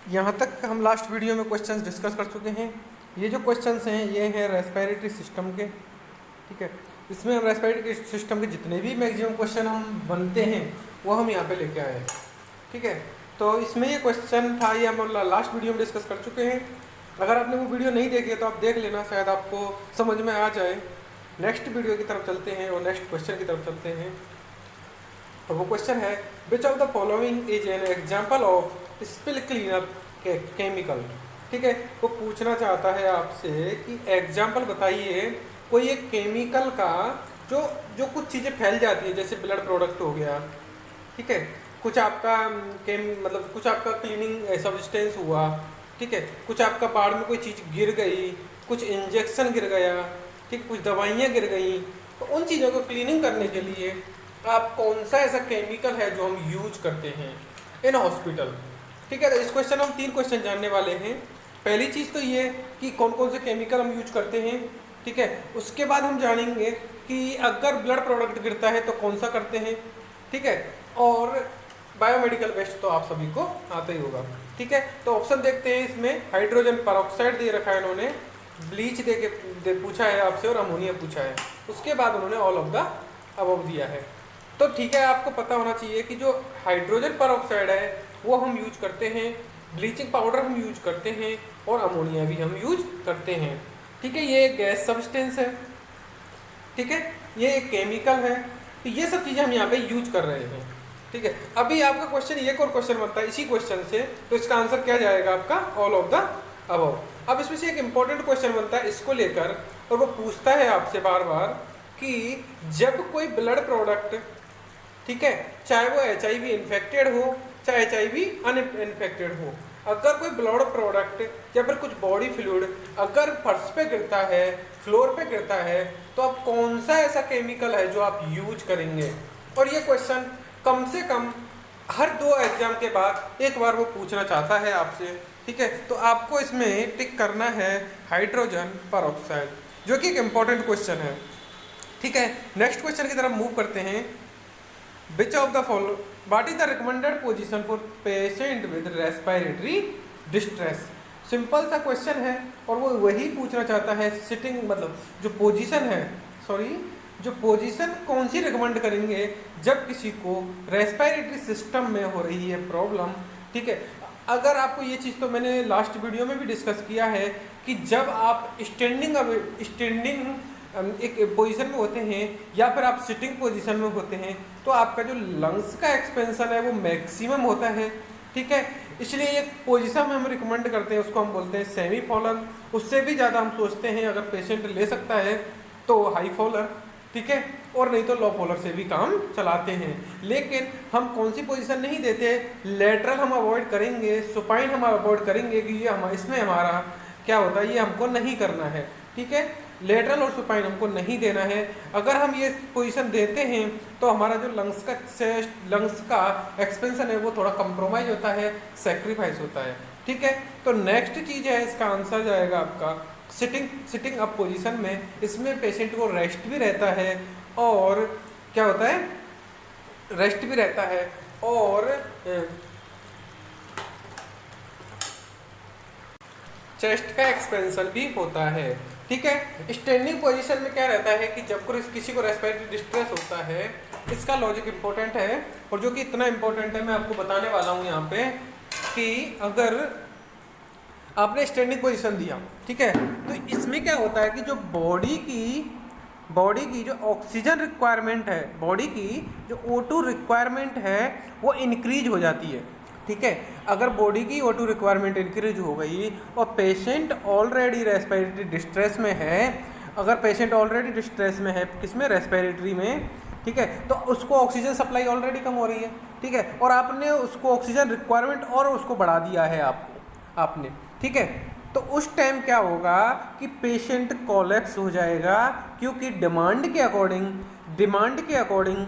यहाँ तक हम लास्ट वीडियो में क्वेश्चंस डिस्कस कर चुके हैं। ये जो क्वेश्चंस हैं ये हैं रेस्पिरेटरी सिस्टम के, ठीक है। इसमें हम रेस्पिरेटरी सिस्टम के जितने भी मैक्सिमम क्वेश्चन हम बनते हैं वो हम यहाँ पे लेके आए हैं, ठीक है। तो इसमें ये क्वेश्चन था, ये हम लास्ट वीडियो में डिस्कस कर चुके हैं। अगर आपने वो वीडियो नहीं देखी है तो आप देख लेना, शायद आपको समझ में आ जाए। नेक्स्ट वीडियो की तरफ चलते हैं और नेक्स्ट क्वेश्चन की तरफ चलते हैं। तो वो क्वेश्चन है, which of the following is an example of spill cleanup chemical, ठीक है। वो पूछना चाहता है आपसे कि एग्जाम्पल बताइए कोई एक केमिकल का जो जो कुछ चीज़ें फैल जाती है, जैसे ब्लड प्रोडक्ट हो गया, ठीक है। कुछ आपका मतलब कुछ आपका क्लीनिंग सब्सटेंस हुआ, ठीक है। कुछ आपका बाढ़ में कोई चीज़ गिर गई, कुछ इंजेक्शन गिर गया, ठीक, कुछ दवाइयाँ गिर गई। तो उन चीज़ों को क्लीनिंग करने के लिए आप कौन सा ऐसा केमिकल है जो हम यूज करते हैं इन हॉस्पिटल, ठीक है। तो इस क्वेश्चन हम 3 क्वेश्चन जानने वाले हैं। पहली चीज़ तो ये कि कौन कौन से केमिकल हम यूज करते हैं, ठीक है। उसके बाद हम जानेंगे कि अगर ब्लड प्रोडक्ट गिरता है तो कौन सा करते हैं, ठीक है। और बायोमेडिकल वेस्ट तो आप सभी को आता ही होगा, ठीक है। तो ऑप्शन देखते हैं। इसमें हाइड्रोजन परऑक्साइड दे रखा है इन्होंने, ब्लीच पूछा है आपसे, और अमोनिया पूछा है। उसके बाद उन्होंने ऑल ऑफ द अबव दिया है। तो ठीक है, आपको पता होना चाहिए कि जो हाइड्रोजन परऑक्साइड है वो हम यूज करते हैं, ब्लीचिंग पाउडर हम यूज करते हैं, और अमोनिया भी हम यूज करते हैं, ठीक है। ये एक गैस सब्सटेंस है, ठीक है, ये एक केमिकल है। तो ये सब चीज़ें हम यहाँ पे यूज कर रहे हैं, ठीक है। अभी आपका क्वेश्चन एक और क्वेश्चन बनता है इसी क्वेश्चन से, तो इसका आंसर क्या जाएगा आपका ऑल ऑफ द अबव। अब इसमें से एक इंपॉर्टेंट क्वेश्चन बनता है इसको लेकर, और वो पूछता है आपसे बार बार कि जब कोई ब्लड प्रोडक्ट, ठीक है, चाहे वो HIV इन्फेक्टेड हो चाहे HIV अनइन्फेक्टेड हो, अगर कोई ब्लड प्रोडक्ट या फिर कुछ बॉडी फ्लूइड अगर फर्श पे गिरता है, फ्लोर पे गिरता है, तो आप कौन सा ऐसा केमिकल है जो आप यूज करेंगे। और ये क्वेश्चन कम से कम हर 2 एग्जाम के बाद एक बार वो पूछना चाहता है आपसे, ठीक है। तो आपको इसमें टिक करना है हाइड्रोजन परऑक्साइड, जो कि एक इम्पॉर्टेंट क्वेश्चन है, ठीक है। नेक्स्ट क्वेश्चन की तरफ मूव करते हैं। Which of the following, what is the recommended position for patient with respiratory distress? Simple सा क्वेश्चन है और वो वही पूछना चाहता है, सिटिंग मतलब जो पोजीशन है, जो पोजीशन कौन सी रिकमेंड करेंगे जब किसी को रेस्पिरेटरी सिस्टम में हो रही है प्रॉब्लम, ठीक है। अगर आपको ये चीज़ तो मैंने लास्ट वीडियो में भी डिस्कस किया है कि जब आप स्टैंडिंग एक पोजीशन में होते हैं या फिर आप सिटिंग पोजीशन में होते हैं, तो आपका जो लंग्स का एक्सपेंशन है वो मैक्सिमम होता है, ठीक है। इसलिए एक पोजीशन हम रिकमेंड करते हैं, उसको हम बोलते हैं सेमी फॉलर। उससे भी ज़्यादा हम सोचते हैं अगर पेशेंट ले सकता है तो हाई फॉलर, ठीक है, और नहीं तो लो फॉलर से भी काम चलाते हैं। लेकिन हम कौन सी पोजीशन नहीं देते, लेटरल हम अवॉइड करेंगे, सुपाइन हम अवॉइड करेंगे कि ये इसमें हमारा क्या होता है, ये हमको नहीं करना है, ठीक है। लेटरल और सुपाइन हमको नहीं देना है। अगर हम ये पोजीशन देते हैं तो हमारा जो लंग्स का एक्सपेंशन है वो थोड़ा कंप्रोमाइज होता है, सेक्रीफाइस होता है, ठीक है। तो नेक्स्ट चीज़ है, इसका आंसर जाएगा आपका सिटिंग अप पोजीशन में। इसमें पेशेंट को रेस्ट भी रहता है, और क्या होता है, रेस्ट भी रहता है, और चेस्ट का एक्सपेंशन भी होता है, ठीक है। स्टैंडिंग पोजीशन में क्या रहता है कि जब किसी को रेस्पिरेटरी डिस्ट्रेस होता है, इसका लॉजिक इंपॉर्टेंट है, और जो कि इतना इंपॉर्टेंट है मैं आपको बताने वाला हूँ यहाँ पे कि अगर आपने स्टैंडिंग पोजीशन दिया, ठीक है, तो इसमें क्या होता है कि जो बॉडी की जो ऑक्सीजन रिक्वायरमेंट है, बॉडी की जो O2 रिक्वायरमेंट है वो इंक्रीज हो जाती है, ठीक है। अगर बॉडी की O2 रिक्वायरमेंट इंक्रीज हो गई और पेशेंट ऑलरेडी रेस्पिरेटरी डिस्ट्रेस में है, अगर पेशेंट ऑलरेडी डिस्ट्रेस में है, किसमें, रेस्पिरेटरी में, ठीक है, तो उसको ऑक्सीजन सप्लाई ऑलरेडी कम हो रही है, ठीक है, और आपने उसको ऑक्सीजन रिक्वायरमेंट और उसको बढ़ा दिया है आपने, ठीक है। तो उस टाइम क्या होगा कि पेशेंट कोलैप्स हो जाएगा, क्योंकि डिमांड के अकॉर्डिंग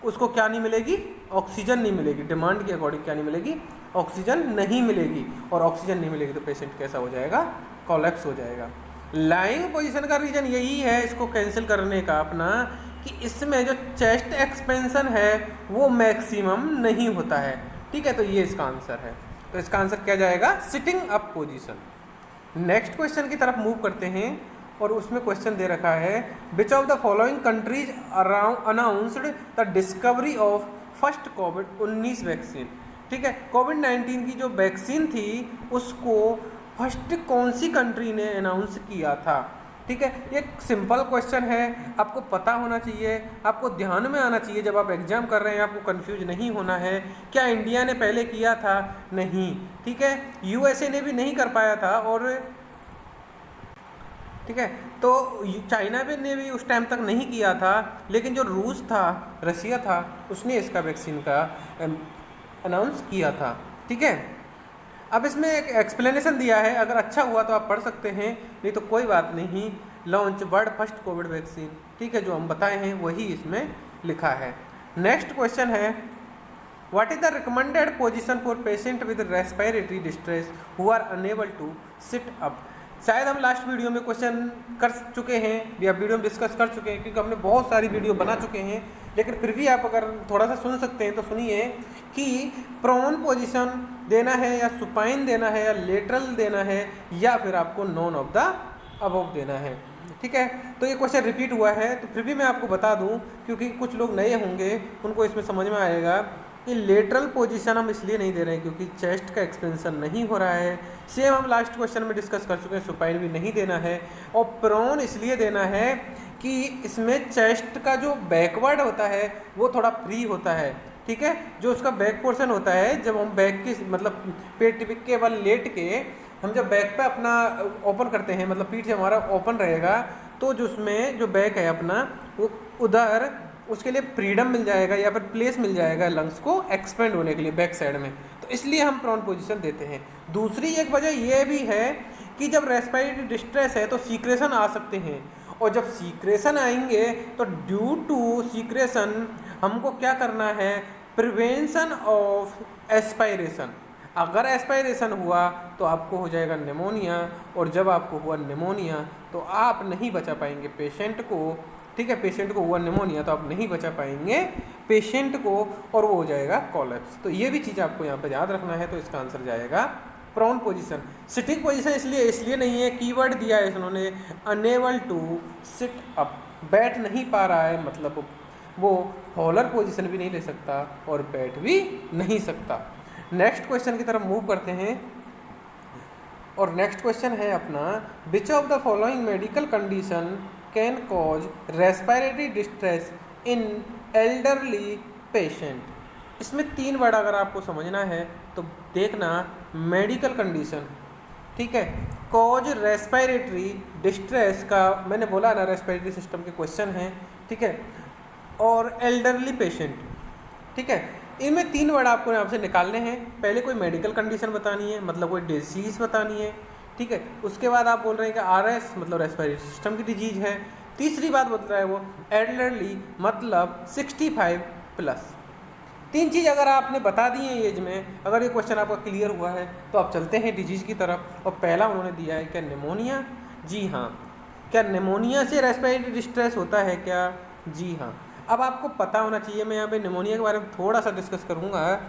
उसको क्या नहीं मिलेगी, ऑक्सीजन नहीं मिलेगी। डिमांड के अकॉर्डिंग क्या नहीं मिलेगी, ऑक्सीजन नहीं मिलेगी, और ऑक्सीजन नहीं मिलेगी तो पेशेंट कैसा हो जाएगा, कोलैप्स हो जाएगा। लाइंग पोजीशन का रीजन यही है इसको कैंसिल करने का अपना, कि इसमें जो चेस्ट एक्सपेंशन है वो मैक्सिमम नहीं होता है, ठीक है। तो ये इसका आंसर है। तो इसका आंसर क्या जाएगा, sitting up position. Next question की तरफ मूव करते हैं और उसमें क्वेश्चन दे रखा है which of the following countries announced the discovery of first covid vaccine. ठीक है, कोविड-19 की जो वैक्सीन थी उसको फर्स्ट कौन सी कंट्री ने अनाउंस किया था। ठीक है, ये सिंपल क्वेश्चन है, आपको पता होना चाहिए, आपको ध्यान में आना चाहिए जब आप एग्जाम कर रहे हैं, आपको कंफ्यूज नहीं होना है। क्या इंडिया ने पहले किया था? नहीं। ठीक है, यूएसए ने भी नहीं कर पाया था, और ठीक है, तो चाइना ने भी उस टाइम तक नहीं किया था, लेकिन जो रूस था, रशिया था, उसने इसका वैक्सीन का अनाउंस किया था। ठीक है, अब इसमें एक एक्सप्लेनेशन दिया है, अगर अच्छा हुआ तो आप पढ़ सकते हैं, नहीं तो कोई बात नहीं। Launch world first Covid vaccine, ठीक है, जो हम बताए हैं वही इसमें लिखा है। नेक्स्ट क्वेश्चन है what is the recommended position for patient with respiratory distress who are unable to sit up. शायद हम लास्ट वीडियो में क्वेश्चन कर चुके हैं या वीडियो में डिस्कस कर चुके हैं, क्योंकि हमने बहुत सारी वीडियो बना चुके हैं, लेकिन फिर भी आप अगर थोड़ा सा सुन सकते हैं तो सुनिए कि प्रोन पोजीशन देना है या सुपाइन देना है या लेटरल देना है या फिर आपको नॉन ऑफ द अबव देना है। ठीक है, तो ये क्वेश्चन रिपीट हुआ है, तो फिर भी मैं आपको बता दूं, क्योंकि कुछ लोग नए होंगे उनको इसमें समझ में आएगा कि लेटरल पोजीशन हम इसलिए नहीं दे रहे हैं क्योंकि चेस्ट का एक्सपेंशन नहीं हो रहा है। सेम हम लास्ट क्वेश्चन में डिस्कस कर चुके हैं, सुपाइन भी नहीं देना है। और प्रोन इसलिए देना है कि इसमें चेस्ट का जो बैकवर्ड होता है वो थोड़ा फ्री होता है। ठीक है, जो उसका बैक पोर्शन होता है, जब हम बैक की मतलब पेट के बल लेट के हम जब बैक पे अपना ओपन करते हैं, मतलब पीठ से हमारा ओपन रहेगा, तो जो उसमें जो बैक है अपना, वो उधर उसके लिए फ्रीडम मिल जाएगा या फिर प्लेस मिल जाएगा लंग्स को एक्सपेंड होने के लिए बैक साइड में, तो इसलिए हम प्रोन पोजीशन देते हैं। दूसरी एक वजह यह भी है कि जब रेस्पिरेटरी डिस्ट्रेस है तो सीक्रेशन आ सकते हैं, और जब सीक्रेशन आएंगे तो ड्यू टू सीक्रेशन हमको क्या करना है, प्रिवेंशन ऑफ एस्पायरेशन। अगर एस्पायरेशन हुआ तो आपको हो जाएगा निमोनिया, और जब आपको हुआ निमोनिया तो आप नहीं बचा पाएंगे पेशेंट को। ठीक है, पेशेंट को हुआ निमोनिया तो आप नहीं बचा पाएंगे पेशेंट को, और वो हो जाएगा कोलैप्स। तो ये भी चीज़ आपको यहाँ पे याद रखना है, तो इसका आंसर जाएगा प्रोन पोजीशन। सिटिंग पोजीशन इसलिए नहीं है, कीवर्ड दिया है इन्होंने अनेबल टू सिट अप, बैठ नहीं पा रहा है, मतलब वो हॉलर पोजीशन भी नहीं ले सकता और बैठ भी नहीं सकता। नेक्स्ट क्वेश्चन की तरफ मूव करते हैं, और नेक्स्ट क्वेश्चन है अपना which of the following medical condition can cause respiratory distress in elderly patient. इसमें 3 वर्ड अगर आपको समझना है तो देखना, मेडिकल कंडीशन, ठीक है, कॉज रेस्पिरेटरी डिस्ट्रेस का मैंने बोला ना, रेस्पिरेटरी सिस्टम के क्वेश्चन हैं। ठीक है, और एल्डरली पेशेंट। ठीक है, इनमें 3 वर्ड आपको यहाँ से निकालने हैं। पहले कोई मेडिकल कंडीशन बतानी है, मतलब कोई डिजीज़ बतानी है। ठीक है, उसके बाद आप बोल रहे हैं कि आरएस मतलब रेस्पिरेटरी सिस्टम की डिजीज है। तीसरी बात बता रहा है वो एल्डरली मतलब 65 प्लस। 3 चीज़ अगर आपने बता दी है एज में, अगर ये क्वेश्चन आपका क्लियर हुआ है तो आप चलते हैं डिजीज की तरफ। और पहला उन्होंने दिया है क्या, निमोनिया। जी हाँ, क्या निमोनिया से रेस्पिरेटरी डिस्ट्रेस होता है क्या? जी हाँ। अब आपको पता होना चाहिए, मैं यहाँ पे निमोनिया के बारे में थोड़ा सा डिस्कस करूँगा।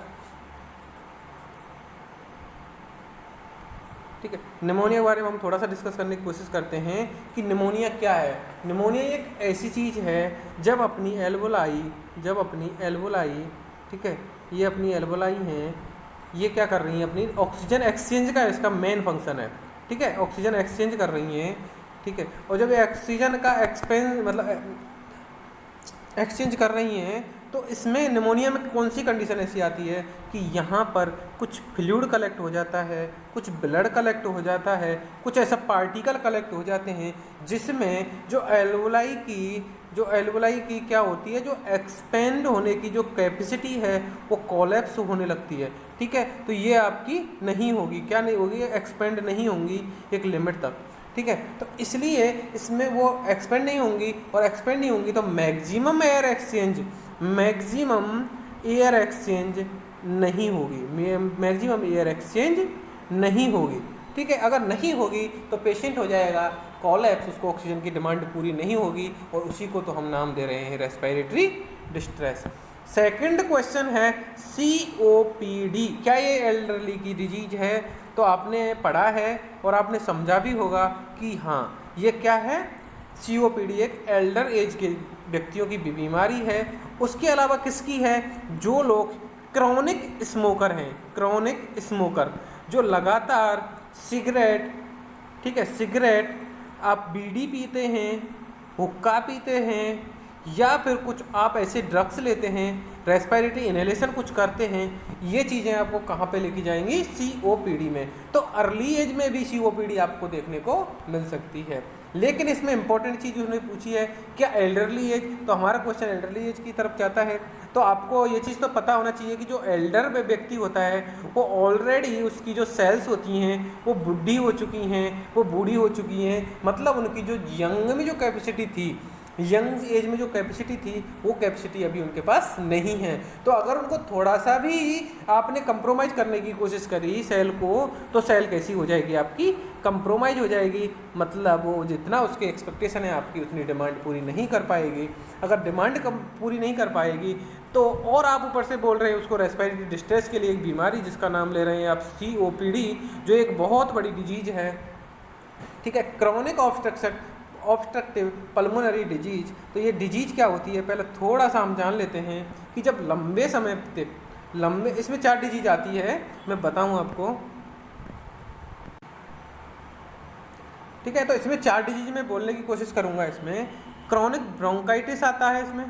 ठीक है, निमोनिया के बारे में हम थोड़ा सा डिस्कस करने की कोशिश करते हैं कि निमोनिया क्या है। निमोनिया एक ऐसी चीज़ है जब अपनी एल्वोलाई, ठीक है, ये अपनी एल्वोलाई हैं, ये क्या कर रही हैं, अपनी ऑक्सीजन एक्सचेंज का इसका मेन फंक्शन है। ठीक है, ऑक्सीजन एक्सचेंज कर रही हैं। ठीक है, और जब ये ऑक्सीजन का एक्सचेंज कर रही हैं तो इसमें निमोनिया में कौन सी कंडीशन ऐसी आती है कि यहाँ पर कुछ फ्लूइड कलेक्ट हो जाता है, कुछ ब्लड कलेक्ट हो जाता है, कुछ ऐसा पार्टिकल कलेक्ट हो जाते हैं जिसमें जो एल्वोलाई की क्या होती है, जो एक्सपेंड होने की जो कैपेसिटी है वो कोलैप्स होने लगती है। ठीक है, तो ये आपकी नहीं होगी, क्या नहीं होगी, एक्सपेंड नहीं होंगी एक लिमिट तक। ठीक है, तो इसलिए इसमें वो एक्सपेंड नहीं होंगी, और एक्सपेंड नहीं होंगी तो मैक्सिमम एयर एक्सचेंज नहीं होगी। ठीक है, अगर नहीं होगी तो पेशेंट हो जाएगा कोलैप्स, उसको ऑक्सीजन की डिमांड पूरी नहीं होगी, और उसी को तो हम नाम दे रहे हैं रेस्पिरेटरी डिस्ट्रेस। सेकंड क्वेश्चन है COPD, क्या ये एल्डरली की डिजीज है? तो आपने पढ़ा है और आपने समझा भी होगा कि हाँ ये क्या है, COPD एक एल्डर एज के व्यक्तियों की बीमारी है। उसके अलावा किसकी है? जो लोग क्रॉनिक स्मोकर हैं, क्रॉनिक स्मोकर जो लगातार सिगरेट, ठीक है, सिगरेट, आप बीड़ी पीते हैं, हुक्का पीते हैं, या फिर कुछ आप ऐसे ड्रग्स लेते हैं, रेस्पिरेटरी इनहेलेशन कुछ करते हैं, ये चीज़ें आपको कहाँ पे लेके जाएंगी? COPD में। तो अर्ली एज में भी COPD आपको देखने को मिल सकती है। लेकिन इसमें इंपॉर्टेंट चीज़ उसने पूछी है क्या एल्डरली एज, तो हमारा क्वेश्चन एल्डरली एज की तरफ जाता है। तो आपको ये चीज़ तो पता होना चाहिए कि जो एल्डर व्यक्ति होता है वो ऑलरेडी उसकी जो सेल्स होती हैं वो बुढ़ी हो चुकी हैं, वो बूढ़ी हो चुकी हैं, मतलब उनकी जो यंग में जो कैपेसिटी थी, यंग एज में जो कैपेसिटी थी वो कैपेसिटी अभी उनके पास नहीं है। तो अगर उनको थोड़ा सा भी आपने कंप्रोमाइज़ करने की कोशिश करी सेल को, तो सेल कैसी हो जाएगी? आपकी कंप्रोमाइज़ हो जाएगी, मतलब वो जितना उसके एक्सपेक्टेशन है आपकी उतनी डिमांड पूरी नहीं कर पाएगी। अगर डिमांड पूरी नहीं कर पाएगी तो और आप ऊपर से बोल रहे हैं उसको रेस्पिरेटरी डिस्ट्रेस के लिए एक बीमारी जिसका नाम ले रहे हैं आप COPD, जो एक बहुत बड़ी डिजीज है, ठीक है, क्रॉनिक ऑब्स्ट्रक्टिव पल्मोनरी डिजीज। तो ये डिजीज क्या होती है पहले थोड़ा सा हम जान लेते हैं कि जब लंबे समय तक इसमें 4 डिजीज आती है, मैं बताऊं आपको, ठीक है। तो इसमें 4 डिजीज में बोलने की कोशिश करूंगा। इसमें क्रॉनिक ब्रोंकाइटिस आता है इसमें,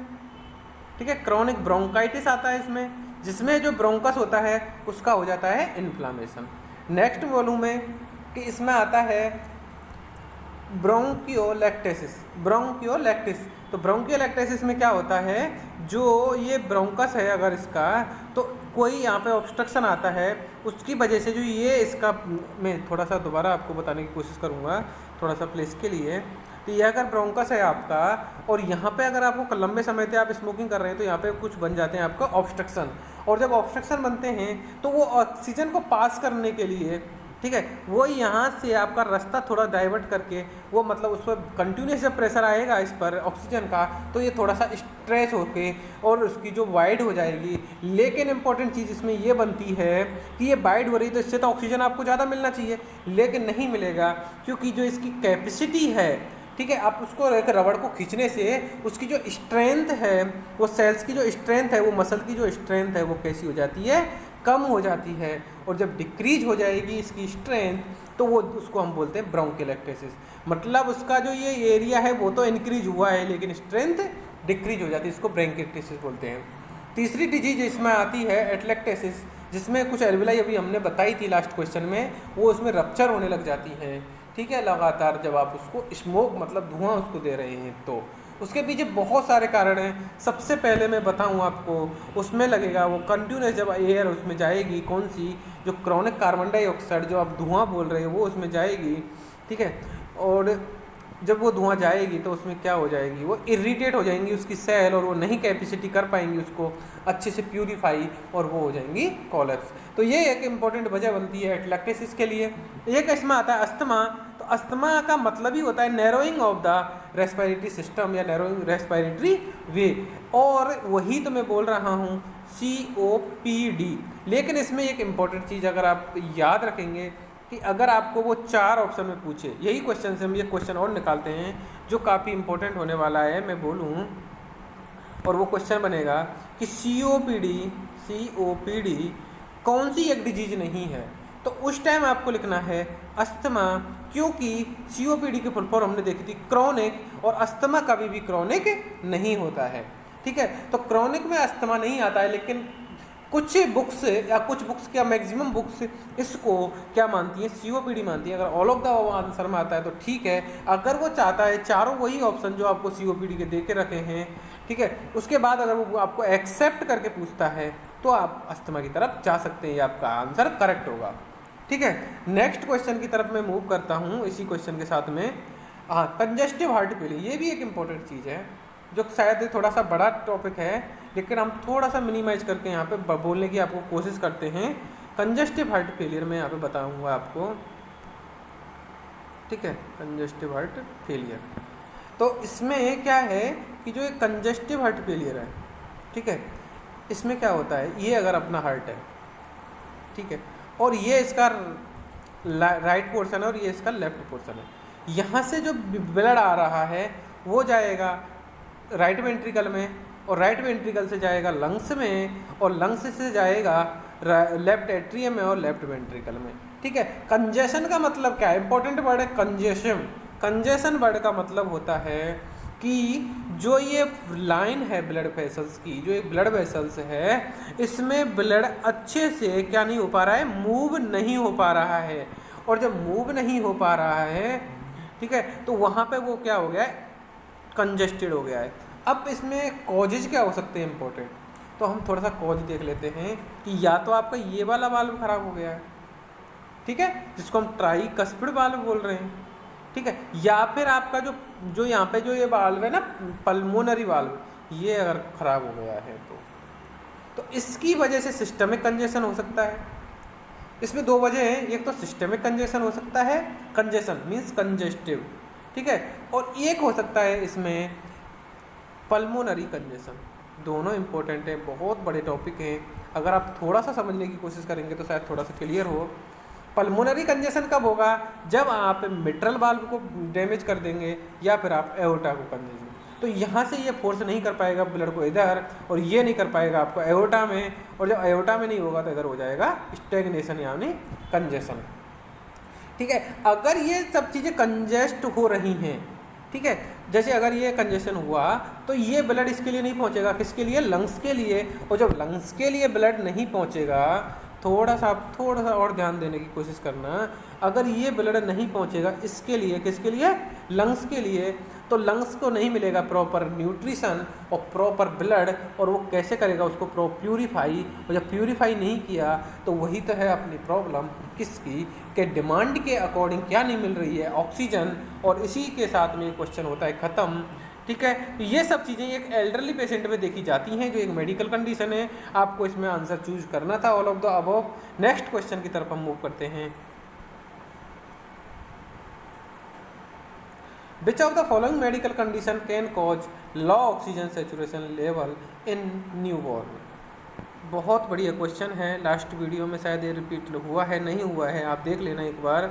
ठीक है, क्रॉनिक ब्रोंकाइटिस आता है इसमें, जिसमें जो ब्रोंकस होता है उसका हो जाता है इन्फ्लामेशन। नेक्स्ट बोलूँ मैं कि इसमें आता है ब्रोंकियोलेक्टेसिस, ब्रोंकियोलेक्टिस। तो ब्रोंकियोलेक्टेसिस में क्या होता है, जो ये ब्रोंकस है अगर इसका, तो कोई यहाँ पे ऑब्स्ट्रक्शन आता है उसकी वजह से जो ये इसका, मैं थोड़ा सा दोबारा आपको बताने की कोशिश करूँगा थोड़ा सा प्लेस के लिए। तो ये अगर ब्रोंकस है आपका और यहाँ पे अगर आपको लंबे समय से आप स्मोकिंग कर रहे हैं तो यहाँ पे कुछ बन जाते हैं आपका ऑब्स्ट्रक्शन, और जब ऑब्स्ट्रक्शन बनते हैं तो वो ऑक्सीजन को पास करने के लिए, ठीक है, वो यहाँ से आपका रास्ता थोड़ा डाइवर्ट करके वो मतलब उस पर कंटिन्यूस जब प्रेशर आएगा इस पर ऑक्सीजन का तो ये थोड़ा सा स्ट्रेच होके और उसकी जो वाइड हो जाएगी। लेकिन इंपॉर्टेंट चीज़ इसमें ये बनती है कि ये वाइड हो रही तो इससे तो ऑक्सीजन आपको ज़्यादा मिलना चाहिए, लेकिन नहीं मिलेगा क्योंकि जो इसकी कैपेसिटी है, ठीक है, आप उसको एक रबड़ को खींचने से उसकी जो स्ट्रेंथ है, वो सेल्स की जो स्ट्रेंथ है, वो मसल की जो स्ट्रेंथ है वो कैसी हो जाती है? कम हो जाती है। और जब डिक्रीज हो जाएगी इसकी स्ट्रेंथ तो वो उसको हम बोलते हैं ब्रोंकियोलेक्टेसिस। मतलब उसका जो ये एरिया है वो तो इंक्रीज हुआ है लेकिन स्ट्रेंथ डिक्रीज हो जाती है, इसको ब्रोंकियोलेक्टेसिस बोलते हैं। तीसरी डिजीज इसमें आती है एटलेक्टेसिस, जिसमें कुछ एल्विलाई अभी हमने बताई थी लास्ट क्वेश्चन में, वो उसमें रप्चर होने लग जाती है, ठीक है, लगातार जब आप उसको स्मोक मतलब धुआं उसको दे रहे हैं। तो उसके पीछे बहुत सारे कारण हैं। सबसे पहले मैं बताऊं आपको, उसमें लगेगा वो कंटिन्यूस जब एयर उसमें जाएगी, कौन सी, जो क्रॉनिक कार्बन डाइऑक्साइड जो आप धुआं बोल रहे हो वो उसमें जाएगी, ठीक है, और जब वो धुआं जाएगी तो उसमें क्या हो जाएगी, वो इरिटेट हो जाएंगी उसकी सेल और वो नहीं कैपेसिटी कर पाएंगी उसको अच्छे से प्यूरीफाई और वो हो जाएंगी कोलैप्स। तो ये एक इम्पॉर्टेंट वजह बनती है एटलेक्टेसिस के लिए। एक इसमें आता है अस्थमा। तो अस्थमा का मतलब ही होता है narrowing of the respiratory system या नैरोइंग रेस्पिरेटरी वे, और वही तो मैं बोल रहा हूँ COPD। लेकिन इसमें एक इम्पॉर्टेंट चीज़ अगर आप याद रखेंगे कि अगर आपको वो 4 ऑप्शन में पूछे, यही क्वेश्चन से हम ये क्वेश्चन और निकालते हैं जो काफ़ी इंपॉर्टेंट होने वाला है, मैं बोलूँ, और वो क्वेश्चन बनेगा कि COPD कौन सी एक डिजीज नहीं है। तो उस टाइम आपको लिखना है अस्थमा, क्योंकि COPD की फुल फॉर्म हमने देखी थी क्रॉनिक, और अस्थमा कभी भी क्रॉनिक नहीं होता है, ठीक है। तो क्रॉनिक में अस्थमा नहीं आता है, लेकिन कुछ बुक्स या कुछ बुक्स क्या मैक्सिमम बुक्स इसको क्या मानती हैं, COPD मानती हैं। अगर ऑल ऑफ द आंसर में आता है तो ठीक है, अगर वो चाहता है चारों वही ऑप्शन जो आपको COPD के दे के रखे हैं, ठीक है, उसके बाद अगर वो आपको एक्सेप्ट करके पूछता है तो आप अस्थमा की तरफ जा सकते हैं, ये आपका आंसर करेक्ट होगा, ठीक है। नेक्स्ट क्वेश्चन की तरफ मैं मूव करता हूँ इसी क्वेश्चन के साथ में। हाँ, कंजस्टिव हार्ट फेलियर, ये भी एक इम्पॉर्टेंट चीज़ है जो शायद थोड़ा सा बड़ा टॉपिक है, लेकिन हम थोड़ा सा मिनिमाइज करके यहाँ पे बोलने की आपको कोशिश करते हैं। कंजस्टिव हार्ट फेलियर में यहाँ पे बताऊँगा आपको, ठीक है, कंजस्टिव हार्ट फेलियर। तो इसमें क्या है कि जो एक कंजस्टिव हार्ट फेलियर है, ठीक है, इसमें क्या होता है, ये अगर अपना हार्ट है, ठीक है, और ये इसका राइट पोर्शन है और ये इसका लेफ्ट पोर्शन है, यहाँ से जो ब्लड आ रहा है वो जाएगा राइट वेंट्रिकल में, और राइट वेंट्रिकल से जाएगा लंग्स में, और लंग्स से जाएगा लेफ्ट एट्रियम में और लेफ्ट वेंट्रिकल में, ठीक है। कंजेशन का मतलब क्या है, इंपॉर्टेंट वर्ड है कंजेशन। कंजेशन वर्ड का मतलब होता है कि जो ये लाइन है ब्लड वेसल्स की, जो ये ब्लड वेसल्स है, इसमें ब्लड अच्छे से क्या नहीं हो पा रहा है, मूव नहीं हो पा रहा है, और जब मूव नहीं हो पा रहा है, ठीक है, तो वहाँ पे वो क्या हो गया है, कंजेस्टेड हो गया है। अब इसमें कॉजेज क्या हो सकते हैं इंपॉर्टेंट, तो हम थोड़ा सा कॉज देख लेते हैं कि या तो आपका ये वाला वाल्व खराब हो गया है, ठीक है, जिसको हम ट्राइकस्पिड वाल्व बोल रहे हैं, ठीक है, या फिर आपका जो यहाँ पे जो ये वाल्व है ना, पल्मोनरी वाल्व, ये अगर खराब हो गया है तो इसकी वजह से सिस्टमिक कंजेशन हो सकता है। इसमें दो वजह हैं, एक तो सिस्टमिक कंजेशन हो सकता है, कंजेशन मीन्स कंजेस्टिव, ठीक है, और एक हो सकता है इसमें पल्मोनरी कंजेशन। दोनों इंपॉर्टेंट है, बहुत बड़े टॉपिक हैं, अगर आप थोड़ा सा समझने की कोशिश करेंगे तो शायद थोड़ा सा क्लियर हो। पल्मोनरी कंजेशन कब होगा, जब आप मिट्रल वाल्व को डैमेज कर देंगे या फिर आप एओर्टा को कर देंगे, तो यहाँ से ये फोर्स नहीं कर पाएगा ब्लड को इधर, और ये नहीं कर पाएगा आपको एओर्टा में, और जब एओर्टा में नहीं होगा तो इधर हो जाएगा स्टैग्नेशन यानी कंजेशन, ठीक है। अगर ये सब चीज़ें कंजेस्ट हो रही हैं, ठीक है, जैसे अगर ये कंजेशन हुआ तो ये ब्लड इसके लिए नहीं पहुंचेगा, किसके लिए, लंग्स के लिए, और जब लंग्स के लिए ब्लड नहीं पहुंचेगा, थोड़ा सा और ध्यान देने की कोशिश करना, अगर ये ब्लड नहीं पहुंचेगा इसके लिए, किसके लिए, लंग्स के लिए, तो लंग्स को नहीं मिलेगा प्रॉपर न्यूट्रिशन और प्रॉपर ब्लड, और वो कैसे करेगा उसको प्यूरीफाई, और जब प्यूरीफाई नहीं किया तो वही तो है अपनी प्रॉब्लम, किसकी, के डिमांड के अकॉर्डिंग क्या नहीं मिल रही है, ऑक्सीजन, और इसी के साथ में क्वेश्चन होता है ख़त्म, ठीक है। तो ये सब चीज़ें एक एल्डरली पेशेंट में देखी जाती हैं, जो एक मेडिकल कंडीशन है, आपको इसमें आंसर चूज करना था all of the above. Next question की तरफ हम मूव करते हैं। Which of the following medical condition can cause low oxygen saturation level in newborn. बहुत बढ़िया क्वेश्चन है, लास्ट वीडियो में शायद ये रिपीट हुआ है, नहीं हुआ है, आप देख लेना एक बार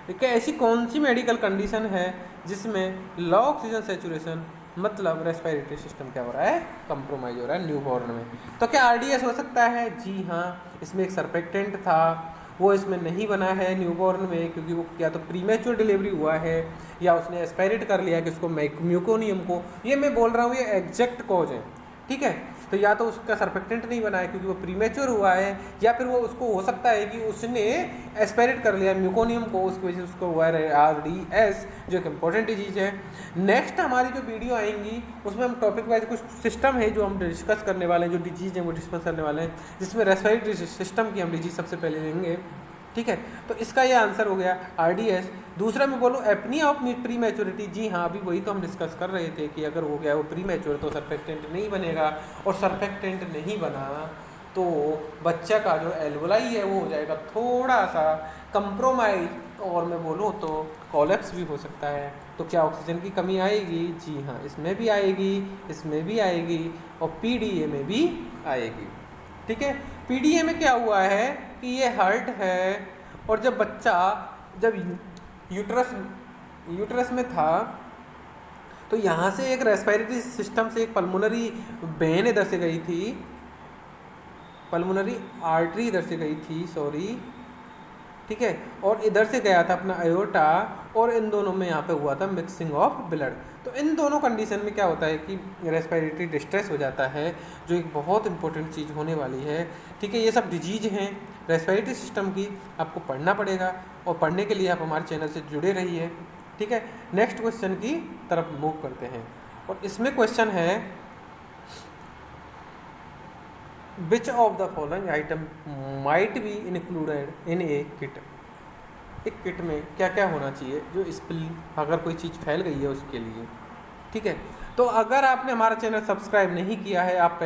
कि ऐसी कौन सी मेडिकल कंडीशन है जिसमें लो ऑक्सीजन सेचुरेशन मतलब रेस्पिरेटरी सिस्टम क्या हो रहा है, कंप्रोमाइज हो रहा है न्यूबॉर्न में। तो क्या आरडीएस हो सकता है, जी हाँ, इसमें एक सरफेक्टेंट था, वो इसमें नहीं बना है न्यूबॉर्न में, क्योंकि वो या तो प्रीमेच्योर डिलीवरी हुआ है या उसने एस्पायरेट कर लिया कि उसको म्यूकोनियम को, ये मैं बोल रहा हूँ ये एग्जैक्ट कॉज है, ठीक है। तो या तो उसका सरफेक्टेंट नहीं बना है क्योंकि वो प्रीमेच्योर हुआ है, या फिर वो उसको हो सकता है कि उसने एस्पायरेट कर लिया म्यूकोनियम को, उसकी वजह से उसको हुआ है आरडीएस, जो एक इम्पॉर्टेंट चीज़ है। नेक्स्ट हमारी जो वीडियो आएंगी उसमें हम टॉपिक वाइज कुछ सिस्टम है जो हम डिस्कस करने वाले हैं, जो डिजीज़ है वो डिस्कस करने वाले हैं, जिसमें रेस्पिरेटरी सिस्टम की हम डिजीज सबसे पहले लेंगे, ठीक है। तो इसका ये आंसर हो गया आरडीएस। दूसरा मैं बोलूँ एपनिया ऑफ प्री मैच्योरिटी, जी हाँ, अभी वही तो हम डिस्कस कर रहे थे कि अगर हो गया वो प्री मैच्योर तो सरफेक्टेंट नहीं बनेगा, और सरफेक्टेंट नहीं बना तो बच्चा का जो एल्वोलाई है वो हो जाएगा थोड़ा सा कंप्रोमाइज, और मैं बोलूँ तो कोलैप्स भी हो सकता है। तो क्या ऑक्सीजन की कमी आएगी, जी हाँ, इसमें भी आएगी, इसमें भी आएगी, और पीडीए में भी आएगी, ठीक है। पीडीए में क्या हुआ है कि ये हार्ट है, और जब बच्चा जब यूट्रस में था तो यहाँ से एक रेस्पिरेटरी सिस्टम से एक पल्मोनरी वेन इधर से गई थी, पल्मोनरी आर्टरी इधर से गई थी, सॉरी, ठीक है, और इधर से गया था अपना एओर्टा, और इन दोनों में यहाँ पे हुआ था मिक्सिंग ऑफ ब्लड। तो इन दोनों कंडीशन में क्या होता है कि रेस्पिरेटरी डिस्ट्रेस हो जाता है, जो एक बहुत इंपॉर्टेंट चीज़ होने वाली है, ठीक है। ये सब डिजीज हैं रेस्पिरेटरी सिस्टम की, आपको पढ़ना पड़ेगा, और पढ़ने के लिए आप हमारे चैनल से जुड़े रहिए, ठीक है। नेक्स्ट क्वेश्चन की तरफ मूव करते हैं, और इसमें क्वेश्चन है which of the following item might be included in A kit. एक किट में क्या क्या होना चाहिए जो स्पिल अगर कोई चीज़ फैल गई है उसके लिए, ठीक है। तो अगर आपने हमारा चैनल सब्सक्राइब नहीं किया है, आप